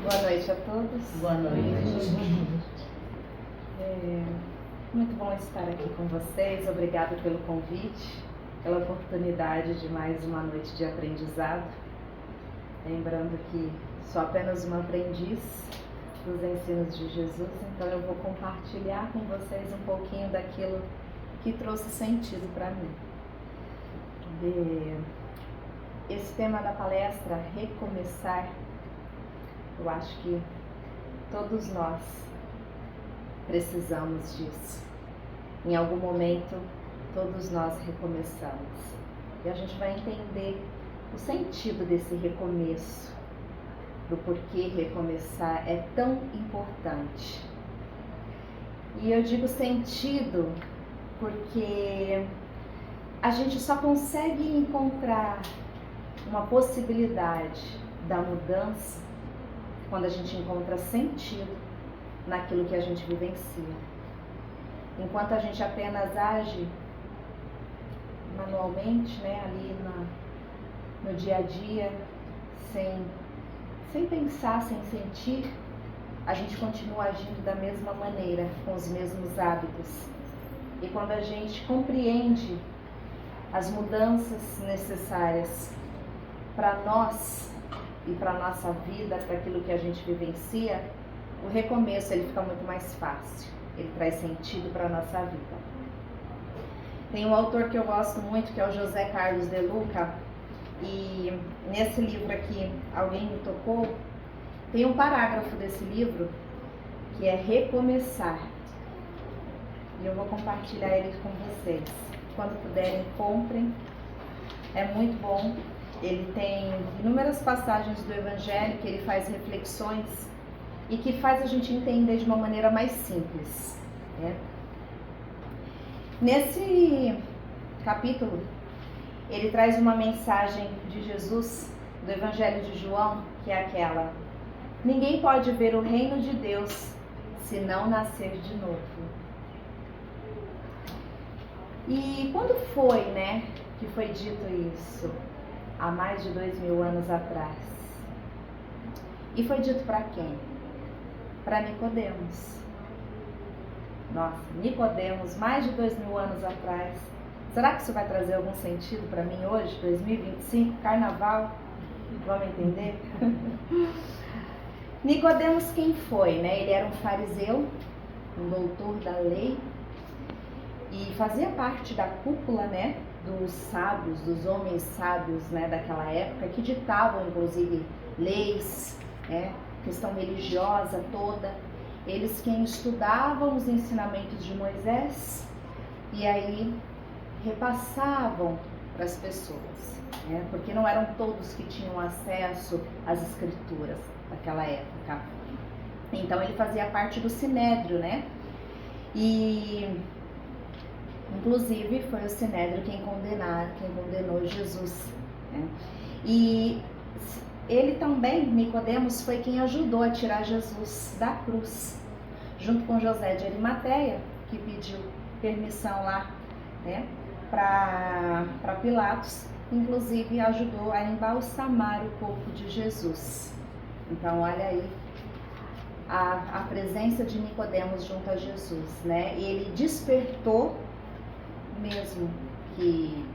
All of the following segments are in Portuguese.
Boa noite a todos. Boa noite. Muito bom estar aqui com vocês. Obrigada pelo convite, pela oportunidade de mais uma noite de aprendizado. Lembrando que sou apenas uma aprendiz dos ensinos de Jesus, então eu vou compartilhar com vocês um pouquinho daquilo que trouxe sentido para mim. Esse tema da palestra, recomeçar, eu acho que todos nós precisamos disso. Em algum momento, todos nós recomeçamos. E a gente vai entender o sentido desse recomeço, do porquê recomeçar é tão importante. E eu digo sentido porque a gente só consegue encontrar uma possibilidade da mudança quando a gente encontra sentido naquilo que a gente vivencia. Enquanto a gente apenas age manualmente, ali no dia a dia, sem pensar, sem sentir, a gente continua agindo da mesma maneira, com os mesmos hábitos. E quando a gente compreende as mudanças necessárias para nós e para a nossa vida, para aquilo que a gente vivencia, o recomeço ele fica muito mais fácil, ele traz sentido para a nossa vida. Tem um autor que eu gosto muito, que é o José Carlos de Luca, e nesse livro aqui, Alguém Me Tocou, tem um parágrafo desse livro que é recomeçar, e eu vou compartilhar ele com vocês. Quando puderem, comprem, é muito bom. Ele tem inúmeras passagens do Evangelho que ele faz reflexões e que faz a gente entender de uma maneira mais simples, né? Nesse capítulo, ele traz uma mensagem de Jesus, do Evangelho de João, que é aquela: ninguém pode ver o reino de Deus se não nascer de novo. E quando foi, que foi dito isso? Há mais de 2000 anos atrás. E foi dito para quem? Para Nicodemos. Nossa, Nicodemos, mais de 2000 anos atrás. Será que isso vai trazer algum sentido para mim hoje, 2025, carnaval? Vamos entender? Nicodemos quem foi, Ele era um fariseu, um doutor da lei, e fazia parte da cúpula, dos sábios, dos homens sábios, daquela época, que ditavam, inclusive, leis, questão religiosa toda. Eles quem estudavam os ensinamentos de Moisés e aí repassavam para as pessoas, porque não eram todos que tinham acesso às escrituras daquela época. Então ele fazia parte do Sinédrio, E inclusive foi o Sinédrio quem condenou Jesus, E ele também, Nicodemos, foi quem ajudou a tirar Jesus da cruz, junto com José de Arimateia, que pediu permissão lá, para Pilatos, inclusive ajudou a embalsamar o corpo de Jesus. Então olha aí a presença de Nicodemos junto a Jesus, E ele despertou, mesmo que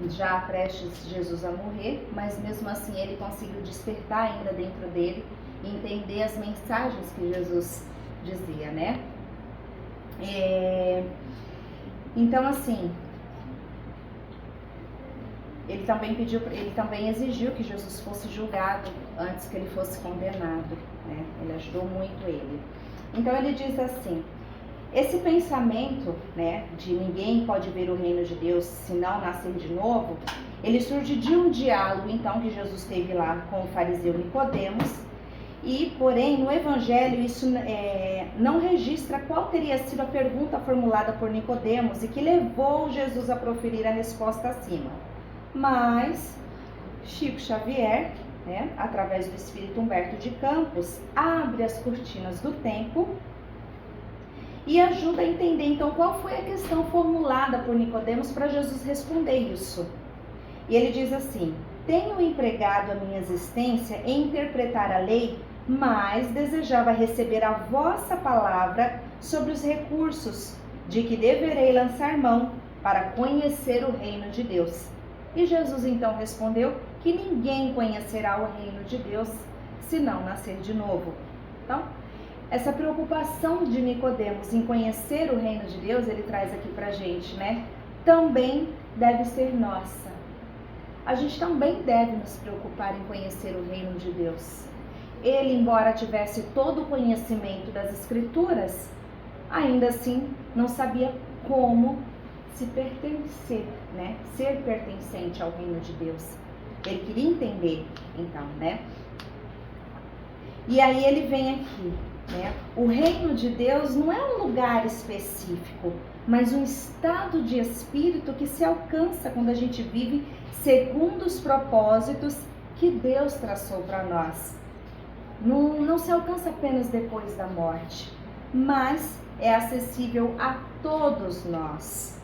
já prestes Jesus a morrer, mas mesmo assim ele conseguiu despertar ainda dentro dele e entender as mensagens que Jesus dizia, Então assim, ele também exigiu que Jesus fosse julgado antes que ele fosse condenado, Ele ajudou muito ele. Então ele diz assim: esse pensamento, de ninguém pode ver o reino de Deus se não nascer de novo, ele surge de um diálogo, então, que Jesus teve lá com o fariseu Nicodemos, e, porém, no Evangelho isso não registra qual teria sido a pergunta formulada por Nicodemos e que levou Jesus a proferir a resposta acima. Mas Chico Xavier, através do Espírito Humberto de Campos, abre as cortinas do tempo e ajuda a entender, então, qual foi a questão formulada por Nicodemos para Jesus responder isso. E ele diz assim: tenho empregado a minha existência em interpretar a lei mas desejava receber a vossa palavra sobre os recursos de que deverei lançar mão para conhecer o reino de Deus. E Jesus então respondeu que ninguém conhecerá o reino de Deus se não nascer de novo. Então, essa preocupação de Nicodemos em conhecer o reino de Deus, ele traz aqui pra gente, né? Também deve ser nossa. A gente também deve nos preocupar em conhecer o reino de Deus. Ele, embora tivesse todo o conhecimento das Escrituras, ainda assim não sabia como se pertencer, né? Ser pertencente ao reino de Deus. Ele queria entender, então, né? E aí ele vem aqui, né? O reino de Deus não é um lugar específico, mas um estado de espírito que se alcança quando a gente vive segundo os propósitos que Deus traçou para nós. Não se alcança apenas depois da morte, mas é acessível a todos nós.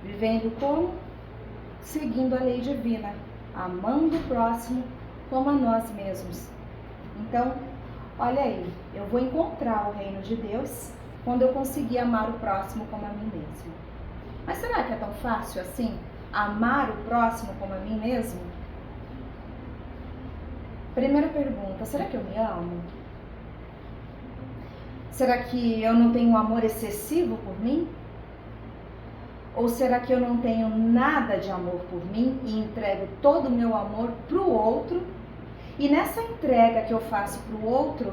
Vivendo como? Seguindo a lei divina, amando o próximo como a nós mesmos. Então, olha aí, eu vou encontrar o reino de Deus quando eu conseguir amar o próximo como a mim mesmo. Mas será que é tão fácil assim? Amar o próximo como a mim mesmo? Primeira pergunta, será que eu me amo? Será que eu não tenho um amor excessivo por mim? Ou será que eu não tenho nada de amor por mim e entrego todo o meu amor para o outro? E nessa entrega que eu faço para o outro,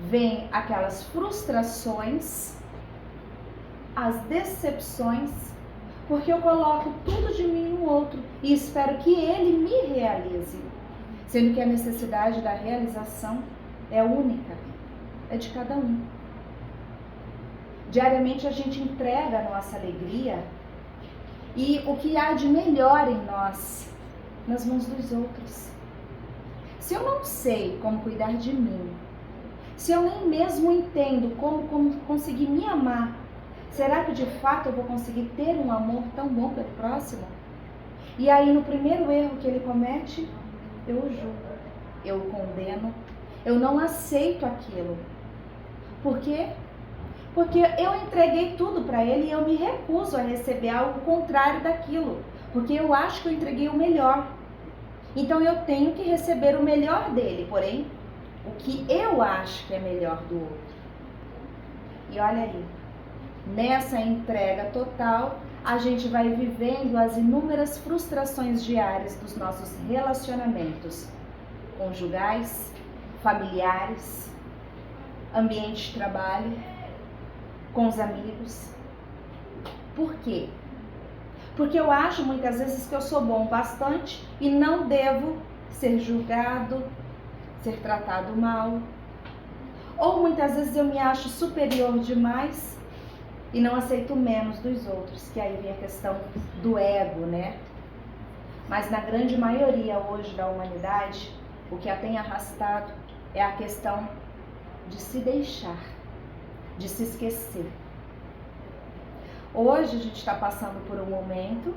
vem aquelas frustrações, as decepções, porque eu coloco tudo de mim no outro e espero que ele me realize. Sendo que a necessidade da realização é única, é de cada um. Diariamente a gente entrega a nossa alegria e o que há de melhor em nós nas mãos dos outros. Se eu não sei como cuidar de mim, se eu nem mesmo entendo como conseguir me amar, será que de fato eu vou conseguir ter um amor tão bom pelo próximo? E aí no primeiro erro que ele comete, eu o julgo, eu o condeno, eu não aceito aquilo. Por quê? Porque eu entreguei tudo para ele e eu me recuso a receber algo contrário daquilo, porque eu acho que eu entreguei o melhor. Então eu tenho que receber o melhor dele, porém, o que eu acho que é melhor do outro. E olha aí, nessa entrega total, a gente vai vivendo as inúmeras frustrações diárias dos nossos relacionamentos conjugais, familiares, ambiente de trabalho, com os amigos. Por quê? Porque eu acho muitas vezes que eu sou bom bastante e não devo ser julgado, ser tratado mal. Ou muitas vezes eu me acho superior demais e não aceito menos dos outros, que aí vem a questão do ego, né? Mas na grande maioria hoje da humanidade, o que a tem arrastado é a questão de se deixar, de se esquecer. Hoje a gente está passando por um momento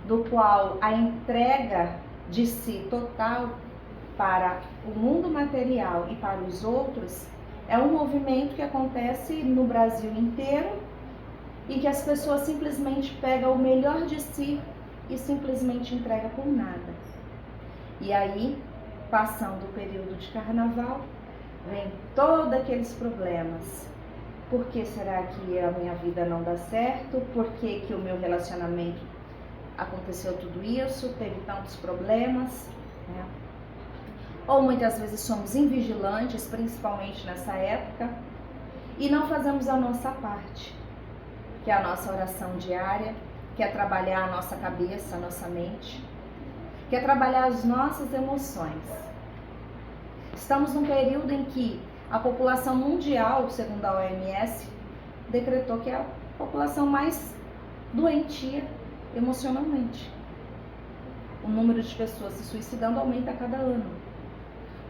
do qual a entrega de si total para o mundo material e para os outros é um movimento que acontece no Brasil inteiro e que as pessoas simplesmente pegam o melhor de si e simplesmente entregam por nada. E aí, passando o período de carnaval, vem todos aqueles problemas. Por que será que a minha vida não dá certo? Por que o meu relacionamento aconteceu tudo isso? Teve tantos problemas, né? Ou muitas vezes somos invigilantes, principalmente nessa época, e não fazemos a nossa parte, que é a nossa oração diária, que é trabalhar a nossa cabeça, a nossa mente, que é trabalhar as nossas emoções. Estamos num período em que a população mundial, segundo a OMS, decretou que é a população mais doentia emocionalmente. O número de pessoas se suicidando aumenta a cada ano.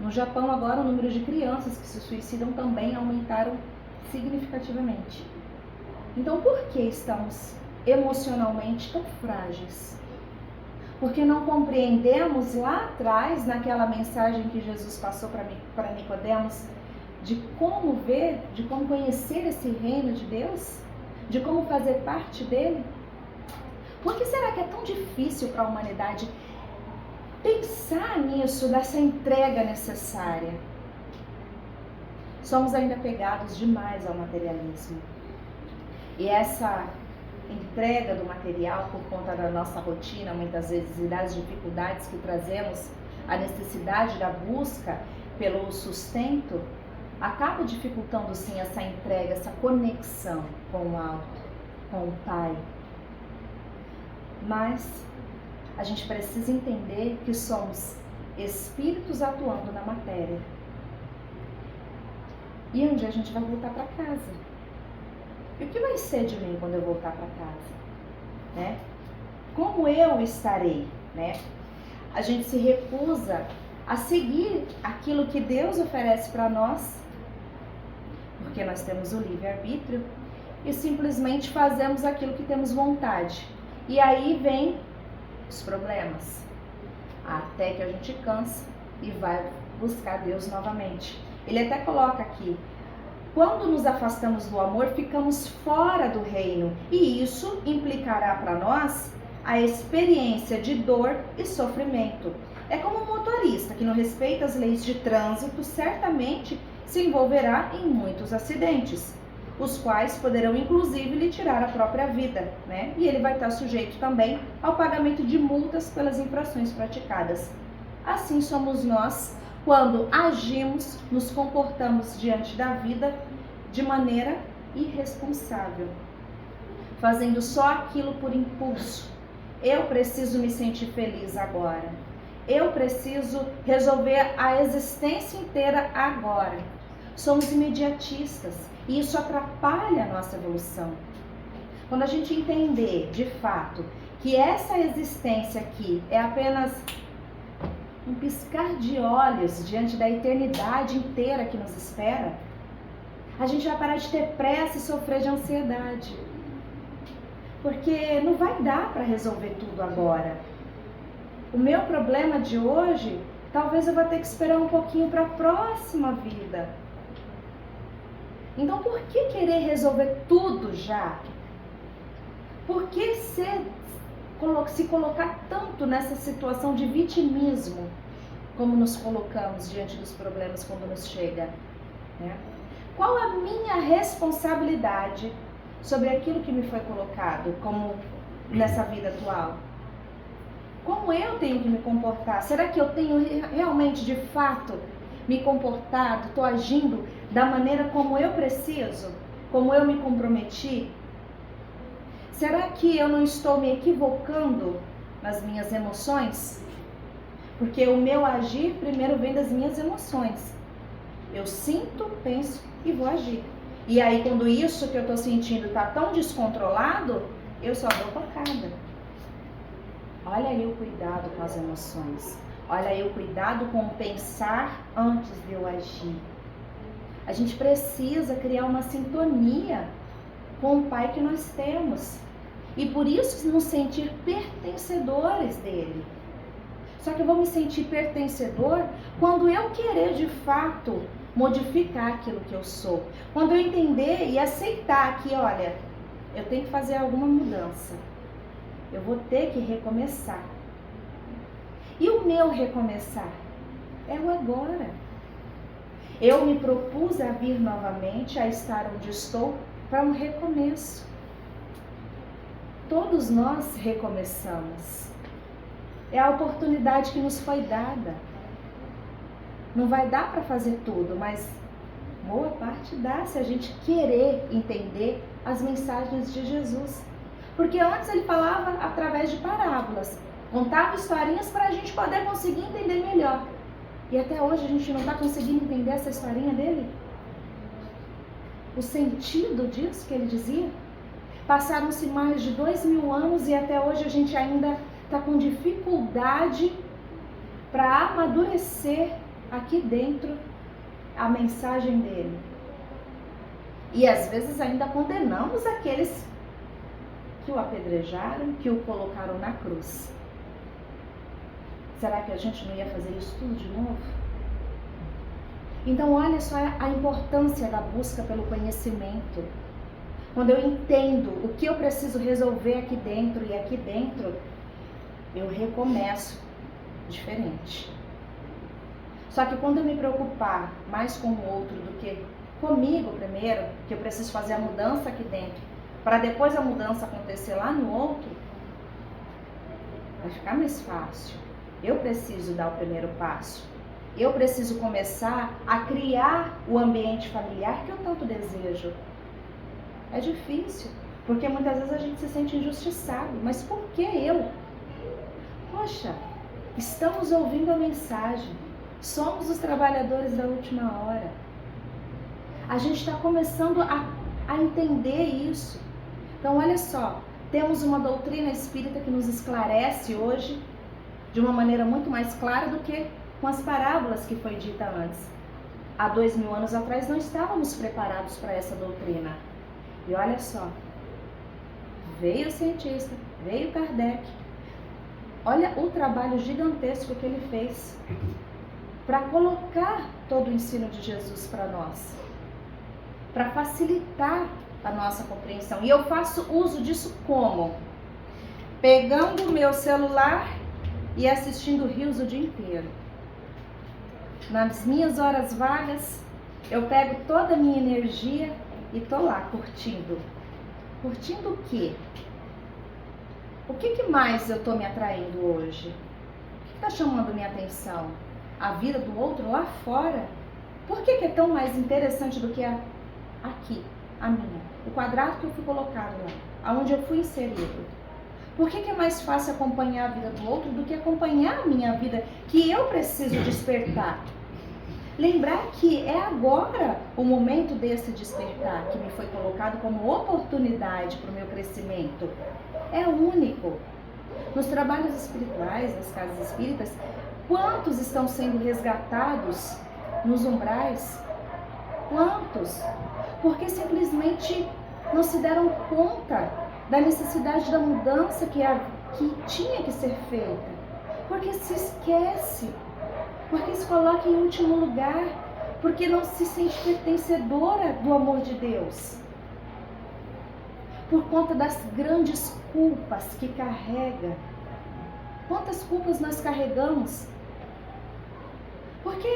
No Japão, agora, o número de crianças que se suicidam também aumentaram significativamente. Então, por que estamos emocionalmente tão frágeis? Porque não compreendemos lá atrás, naquela mensagem que Jesus passou para Nicodemos, de como ver, de como conhecer esse reino de Deus, de como fazer parte dele. Por que será que é tão difícil para a humanidade pensar nisso, dessa entrega necessária? Somos ainda pegados demais ao materialismo. E essa entrega do material por conta da nossa rotina, muitas vezes, e das dificuldades que trazemos, a necessidade da busca pelo sustento, acaba dificultando sim essa entrega, essa conexão com o alto, com o Pai. Mas a gente precisa entender que somos espíritos atuando na matéria. E um dia a gente vai voltar para casa. E o que vai ser de mim quando eu voltar para casa? Né? Como eu estarei? Né? A gente se recusa a seguir aquilo que Deus oferece para nós, porque nós temos o livre-arbítrio, e simplesmente fazemos aquilo que temos vontade. E aí vem os problemas, até que a gente cansa e vai buscar Deus novamente. Ele até coloca aqui: quando nos afastamos do amor, ficamos fora do reino, e isso implicará para nós a experiência de dor e sofrimento. É como um motorista que não respeita as leis de trânsito, certamente se envolverá em muitos acidentes, os quais poderão inclusive lhe tirar a própria vida, né? E ele vai estar sujeito também ao pagamento de multas pelas infrações praticadas. Assim somos nós quando agimos, nos comportamos diante da vida de maneira irresponsável, fazendo só aquilo por impulso. Eu preciso me sentir feliz agora. Eu preciso resolver a existência inteira agora. Somos imediatistas e isso atrapalha a nossa evolução. Quando a gente entender, de fato, que essa existência aqui é apenas um piscar de olhos diante da eternidade inteira que nos espera, a gente vai parar de ter pressa e sofrer de ansiedade. Porque não vai dar para resolver tudo agora. O meu problema de hoje, talvez eu vá ter que esperar um pouquinho para a próxima vida. Então, por que querer resolver tudo já? Por que se colocar tanto nessa situação de vitimismo, como nos colocamos diante dos problemas quando nos chega? Né? Qual a minha responsabilidade sobre aquilo que me foi colocado como nessa vida atual? Como eu tenho que me comportar? Será que eu tenho realmente, de fato, me comportado, estou agindo da maneira como eu preciso? Como eu me comprometi? Será que eu não estou me equivocando nas minhas emoções? Porque o meu agir primeiro vem das minhas emoções. Eu sinto, penso e vou agir. E aí quando isso que eu estou sentindo está tão descontrolado, eu só dou pancada. Olha aí o cuidado com as emoções. Olha aí o cuidado com o pensar antes de eu agir. A gente precisa criar uma sintonia com o Pai que nós temos. E por isso nos sentir pertencedores dele. Só que eu vou me sentir pertencedor quando eu querer de fato modificar aquilo que eu sou. Quando eu entender e aceitar que, olha, eu tenho que fazer alguma mudança. Eu vou ter que recomeçar. E o meu recomeçar é o agora. Eu me propus a vir novamente, a estar onde estou, para um recomeço. Todos nós recomeçamos. É a oportunidade que nos foi dada. Não vai dar para fazer tudo, mas boa parte dá se a gente querer entender as mensagens de Jesus. Porque antes ele falava através de parábolas, contava historinhas para a gente poder conseguir entender melhor. E até hoje a gente não está conseguindo entender essa historinha dele? O sentido disso que ele dizia? Passaram-se mais de 2000 anos e até hoje a gente ainda está com dificuldade para amadurecer aqui dentro a mensagem dele. E às vezes ainda condenamos aqueles que o apedrejaram, que o colocaram na cruz. será que a gente não ia fazer isso tudo de novo? Então olha só a importância da busca pelo conhecimento. Quando eu entendo o que eu preciso resolver aqui dentro, e aqui dentro eu recomeço diferente. Só que quando eu me preocupar mais com o outro do que comigo primeiro, que eu preciso fazer a mudança aqui dentro, para depois a mudança acontecer lá no outro, vai ficar mais fácil. Eu preciso dar o primeiro passo. Eu preciso começar a criar o ambiente familiar que eu tanto desejo. É difícil, porque muitas vezes a gente se sente injustiçado. Mas por que eu? Poxa, estamos ouvindo a mensagem. Somos os trabalhadores da última hora. A gente está começando a entender isso. Então, olha só, temos uma doutrina espírita que nos esclarece hoje de uma maneira muito mais clara do que com as parábolas que foi dita antes. Há 2000 anos atrás não estávamos preparados para essa doutrina. E olha só, veio o cientista, veio Kardec. Olha o trabalho gigantesco que ele fez para colocar todo o ensino de Jesus para nós, para facilitar a nossa compreensão. E eu faço uso disso como? Pegando o meu celular e assistindo rios o dia inteiro. Nas minhas horas vagas, eu pego toda a minha energia e tô lá curtindo. Curtindo o quê? O que mais eu tô me atraindo hoje? O que tá chamando minha atenção? A vida do outro lá fora? Por que é tão mais interessante do que aqui, a minha? O quadrado que eu fui colocado lá, aonde eu fui inserido. Por que é mais fácil acompanhar a vida do outro do que acompanhar a minha vida, que eu preciso despertar? Lembrar que é agora o momento desse despertar, que me foi colocado como oportunidade para o meu crescimento. É único. Nos trabalhos espirituais, nas casas espíritas, quantos estão sendo resgatados nos umbrais? Quantos? Porque simplesmente não se deram conta da necessidade da mudança que tinha que ser feita. Porque se esquece, porque se coloca em último lugar, porque não se sente pertencedora do amor de Deus. Por conta das grandes culpas que carrega. Quantas culpas nós carregamos? Porque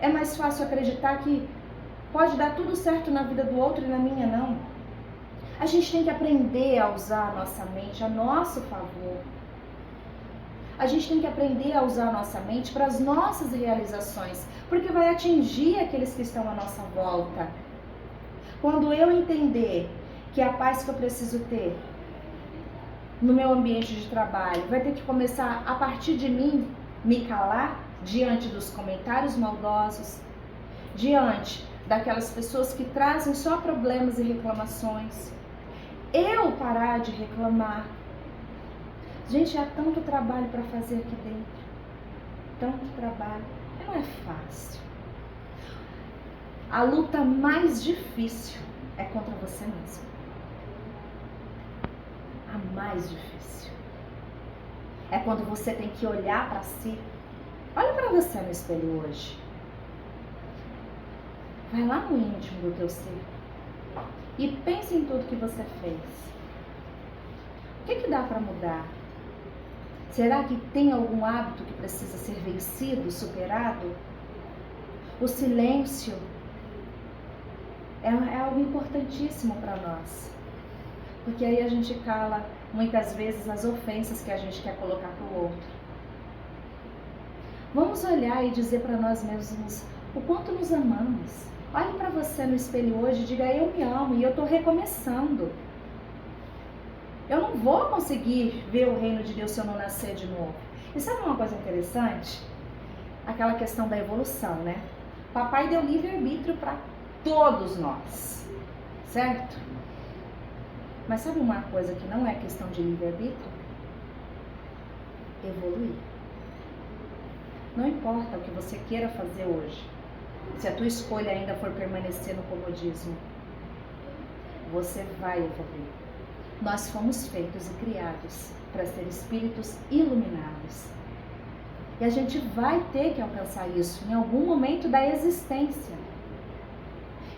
é mais fácil acreditar que pode dar tudo certo na vida do outro e na minha não. A gente tem que aprender a usar a nossa mente a nosso favor. A gente tem que aprender a usar a nossa mente para as nossas realizações, porque vai atingir aqueles que estão à nossa volta. Quando eu entender que a paz que eu preciso ter no meu ambiente de trabalho vai ter que começar a partir de mim, me calar diante dos comentários maldosos, diante daquelas pessoas que trazem só problemas e reclamações, eu parar de reclamar. Gente, há tanto trabalho para fazer aqui dentro, tanto trabalho, não é fácil. A luta mais difícil é contra você mesmo. A mais difícil é quando você tem que olhar para si. Olha para você no espelho hoje. Vai lá no íntimo do teu ser e pense em tudo que você fez. O que dá para mudar? Será que tem algum hábito que precisa ser vencido, superado? O silêncio é algo importantíssimo para nós. Porque aí a gente cala muitas vezes as ofensas que a gente quer colocar para o outro. Vamos olhar e dizer para nós mesmos o quanto nos amamos. Olhe para você no espelho hoje e diga: eu me amo e eu estou recomeçando. Eu não vou conseguir ver o reino de Deus se eu não nascer de novo. E sabe uma coisa interessante? Aquela questão da evolução, né? Papai deu livre-arbítrio para todos nós, certo? Mas sabe uma coisa que não é questão de livre-arbítrio? Evoluir. Não importa o que você queira fazer hoje, se a tua escolha ainda for permanecer no comodismo, você vai evoluir. Nós fomos feitos e criados para ser espíritos iluminados. E a gente vai ter que alcançar isso em algum momento da existência.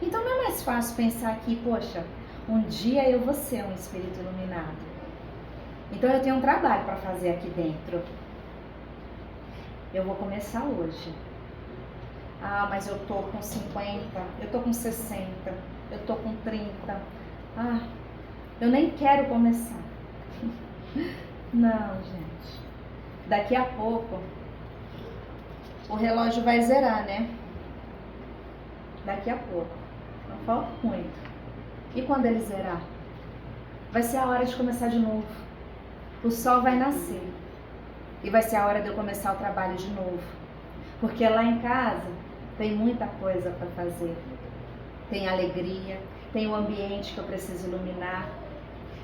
Então não é mais fácil pensar que, poxa, um dia eu vou ser um espírito iluminado. Então eu tenho um trabalho para fazer aqui dentro. Eu vou começar hoje. Ah, mas eu tô com 50, eu tô com 60, eu tô com 30. Ah, eu nem quero começar. Não, gente. Daqui a pouco o relógio vai zerar, né? Daqui a pouco. Não falta muito. E quando ele zerar? Vai ser a hora de começar de novo. O sol vai nascer. E vai ser a hora de eu começar o trabalho de novo. Porque lá em casa tem muita coisa para fazer. Tem alegria, tem o ambiente que eu preciso iluminar.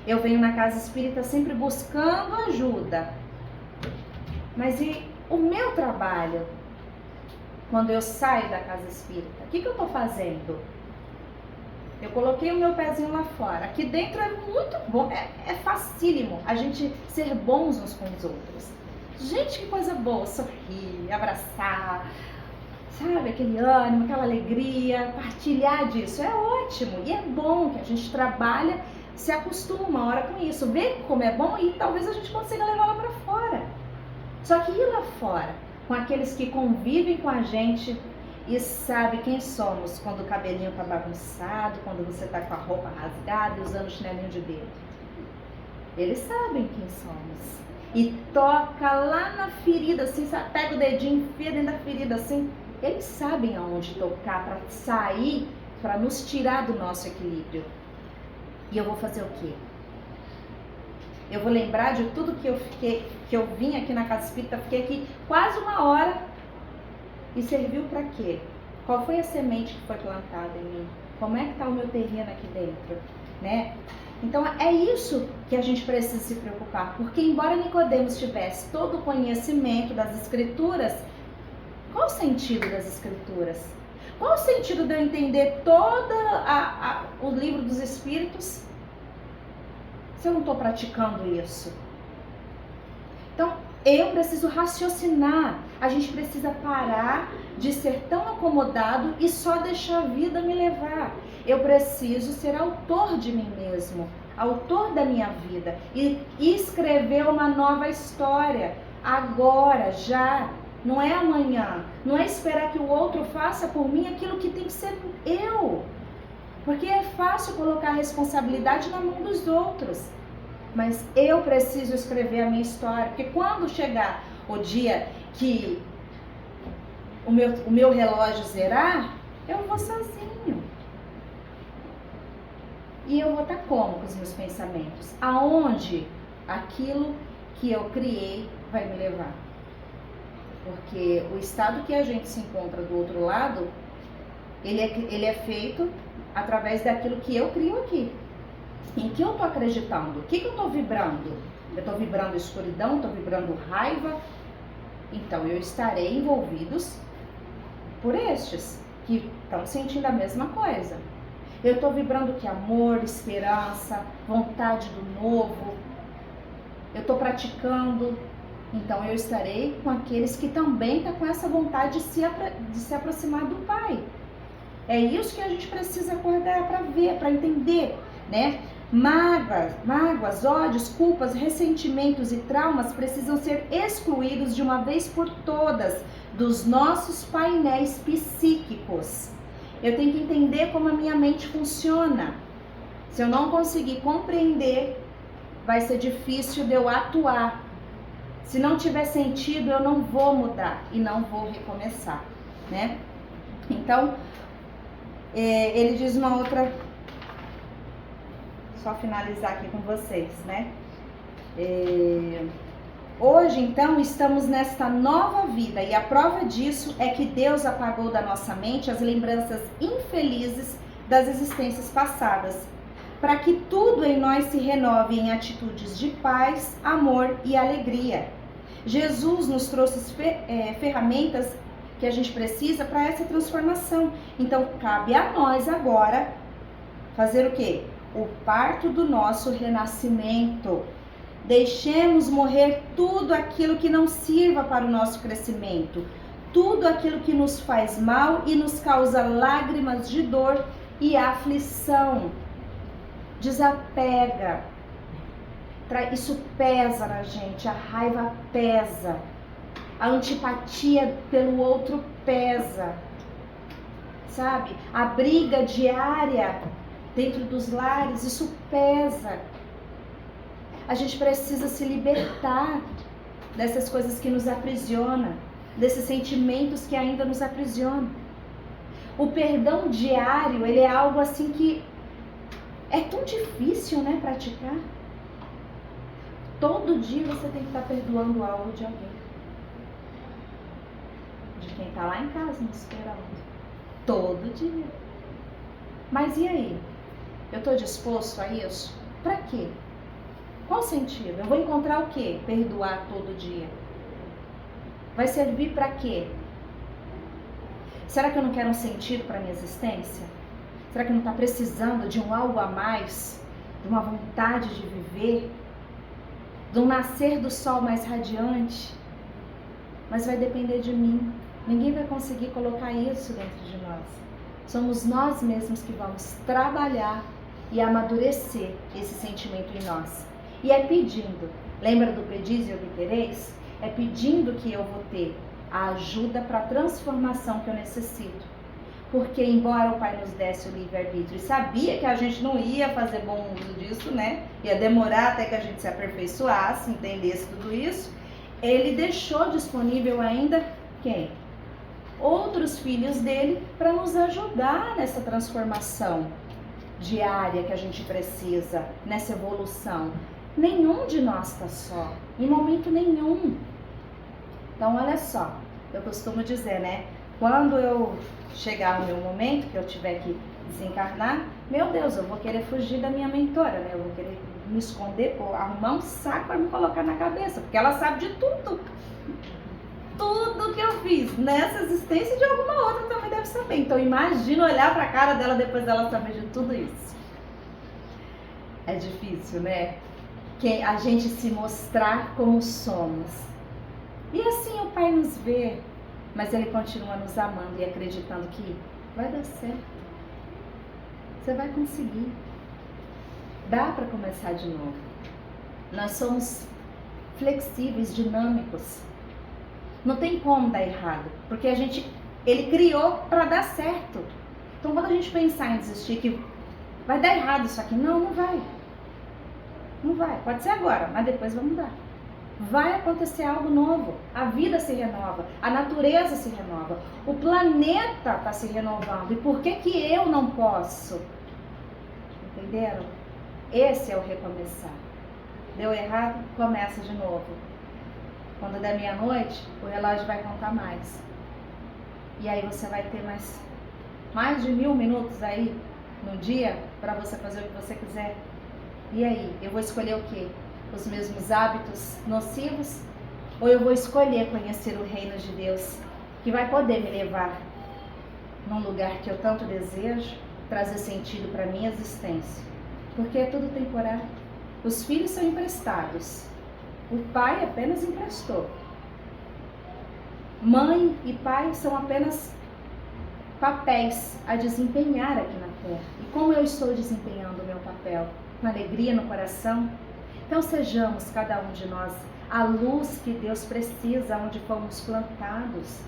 Eu venho na casa espírita sempre buscando ajuda. Mas e o meu trabalho? Quando eu saio da casa espírita, o que eu estou fazendo? Eu coloquei o meu pezinho lá fora. Aqui dentro é muito bom, é facílimo a gente ser bons uns com os outros. Gente, que coisa boa, sorrir, abraçar, sabe, aquele ânimo, aquela alegria, partilhar disso, é ótimo. E é bom que a gente trabalha, se acostuma uma hora com isso, vê como é bom e talvez a gente consiga levar lá para fora. Só que ir lá fora, com aqueles que convivem com a gente e sabe quem somos, quando o cabelinho tá bagunçado, quando você tá com a roupa rasgada e usando chinelinho de dedo. Eles sabem quem somos. E toca lá na ferida, assim, sabe? Pega o dedinho, enfia dentro da ferida, assim. Eles sabem aonde tocar para sair, para nos tirar do nosso equilíbrio. E eu vou fazer o quê? Eu vou lembrar de tudo que eu vim aqui na casa espírita, fiquei aqui quase uma hora. E serviu para quê? Qual foi a semente que foi plantada em mim? Como é que está o meu terreno aqui dentro? Né? Então é isso que a gente precisa se preocupar, porque embora Nicodemos tivesse todo o conhecimento das escrituras, qual o sentido das escrituras? Qual o sentido de eu entender todo o livro dos Espíritos se eu não estou praticando isso? Então eu preciso raciocinar, a gente precisa parar de ser tão acomodado e só deixar a vida me levar. Eu preciso ser autor de mim mesmo, autor da minha vida e escrever uma nova história, agora, já, não é amanhã, não é esperar que o outro faça por mim aquilo que tem que ser eu, porque é fácil colocar a responsabilidade na mão dos outros, mas eu preciso escrever a minha história, porque quando chegar o dia que o meu relógio zerar, eu vou sozinho. E eu vou estar como com os meus pensamentos? Aonde aquilo que eu criei vai me levar? Porque o estado que a gente se encontra do outro lado, ele é feito através daquilo que eu crio aqui. Em que eu estou acreditando? O que eu estou vibrando? Eu estou vibrando escuridão, estou vibrando raiva? Então eu estarei envolvidos por estes que estão sentindo a mesma coisa. Eu estou vibrando que amor, esperança, vontade do novo. Eu estou praticando. Então eu estarei com aqueles que também estão com essa vontade de se aproximar do Pai. É isso que a gente precisa acordar para ver, para entender, né? Mágoas, ódios, culpas, ressentimentos e traumas precisam ser excluídos de uma vez por todas dos nossos painéis psíquicos. Eu tenho que entender como a minha mente funciona. Se eu não conseguir compreender, vai ser difícil de eu atuar. Se não tiver sentido, eu não vou mudar e não vou recomeçar, né? Então, ele diz uma outra... Só finalizar aqui com vocês, né? Hoje, então, estamos nesta nova vida e a prova disso é que Deus apagou da nossa mente as lembranças infelizes das existências passadas, para que tudo em nós se renove em atitudes de paz, amor e alegria. Jesus nos trouxe ferramentas que a gente precisa para essa transformação. Então, cabe a nós agora fazer o quê? O parto do nosso renascimento. Deixemos morrer tudo aquilo que não sirva para o nosso crescimento, tudo aquilo que nos faz mal e nos causa lágrimas de dor e aflição. Desapega. Isso pesa na gente, a raiva pesa, a antipatia pelo outro pesa, sabe? A briga diária dentro dos lares, isso pesa. A gente precisa se libertar dessas coisas que nos aprisionam, desses sentimentos que ainda nos aprisionam. O perdão diário, ele é algo assim que é tão difícil, né, praticar. Todo dia você tem que estar perdoando algo de alguém. De quem está lá em casa me esperando. Todo dia. Mas e aí? Eu estou disposto a isso? Para quê? Qual o sentido? Eu vou encontrar o quê? Perdoar todo dia. Vai servir para quê? Será que eu não quero um sentido para minha existência? Será que eu não está precisando de um algo a mais? De uma vontade de viver? De um nascer do sol mais radiante? Mas vai depender de mim. Ninguém vai conseguir colocar isso dentro de nós. Somos nós mesmos que vamos trabalhar e amadurecer esse sentimento em nós. E é pedindo. Lembra do pedis e obtereis? É pedindo que eu vou ter a ajuda para a transformação que eu necessito. Porque embora o Pai nos desse o livre-arbítrio e sabia que a gente não ia fazer bom uso disso, né? Ia demorar até que a gente se aperfeiçoasse, entendesse tudo isso. Ele deixou disponível ainda quem? Outros filhos dele para nos ajudar nessa transformação diária que a gente precisa, nessa evolução. Nenhum de nós está só, em momento nenhum. Então, olha só, eu costumo dizer, né? Quando eu chegar no meu momento, que eu tiver que desencarnar, meu Deus, eu vou querer fugir da minha mentora, né? Eu vou querer me esconder, arrumar um saco para me colocar na cabeça, porque ela sabe de tudo. Tudo que eu fiz nessa existência de alguma outra também deve saber. Então, imagina olhar para a cara dela depois dela saber de tudo isso. É difícil, né? Que a gente se mostrar como somos. E assim o Pai nos vê, mas Ele continua nos amando e acreditando que vai dar certo. Você vai conseguir. Dá para começar de novo. Nós somos flexíveis, dinâmicos. Não tem como dar errado, porque Ele criou para dar certo. Então quando a gente pensar em desistir, que vai dar errado isso aqui, não vai. Não vai, pode ser agora, mas depois vai mudar. Vai acontecer algo novo, a vida se renova, a natureza se renova, o planeta está se renovando. E por que eu não posso? Entenderam? Esse é o recomeçar. Deu errado? Começa de novo. Quando der meia-noite, o relógio vai contar mais. E aí você vai ter mais de 1000 minutos aí no dia para você fazer o que você quiser. E aí, eu vou escolher o quê? Os mesmos hábitos nocivos? Ou eu vou escolher conhecer o reino de Deus, que vai poder me levar num lugar que eu tanto desejo, trazer sentido para a minha existência? Porque é tudo temporário. Os filhos são emprestados. O pai apenas emprestou. Mãe e pai são apenas papéis a desempenhar aqui na Terra. E como eu estou desempenhando o meu papel? Com alegria no coração? Então sejamos, cada um de nós, a luz que Deus precisa onde fomos plantados.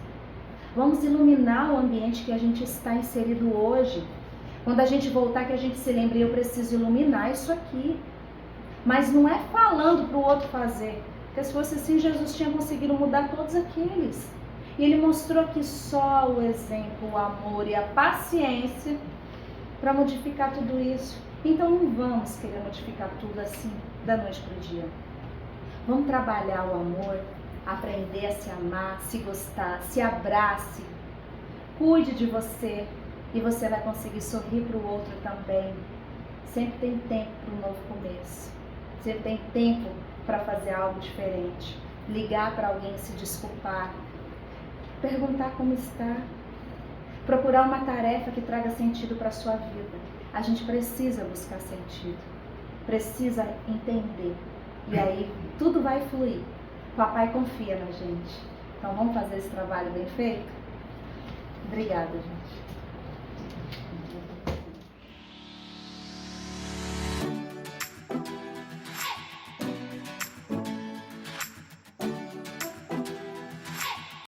Vamos iluminar o ambiente que a gente está inserido hoje. Quando a gente voltar, que a gente se lembre, eu preciso iluminar isso aqui. Mas não é falando para o outro fazer. Porque se fosse assim, Jesus tinha conseguido mudar todos aqueles. E Ele mostrou que só o exemplo, o amor e a paciência para modificar tudo isso. Então não vamos querer modificar tudo assim, da noite para o dia. Vamos trabalhar o amor, aprender a se amar, se gostar, se abrace. Cuide de você e você vai conseguir sorrir para o outro também. Sempre tem tempo para um novo começo. Sempre tem tempo para fazer algo diferente. Ligar para alguém, se desculpar. Perguntar como está. Procurar uma tarefa que traga sentido para a sua vida. A gente precisa buscar sentido. Precisa entender E aí tudo vai fluir. Papai confia na gente. Então vamos fazer esse trabalho bem feito? Obrigada, gente.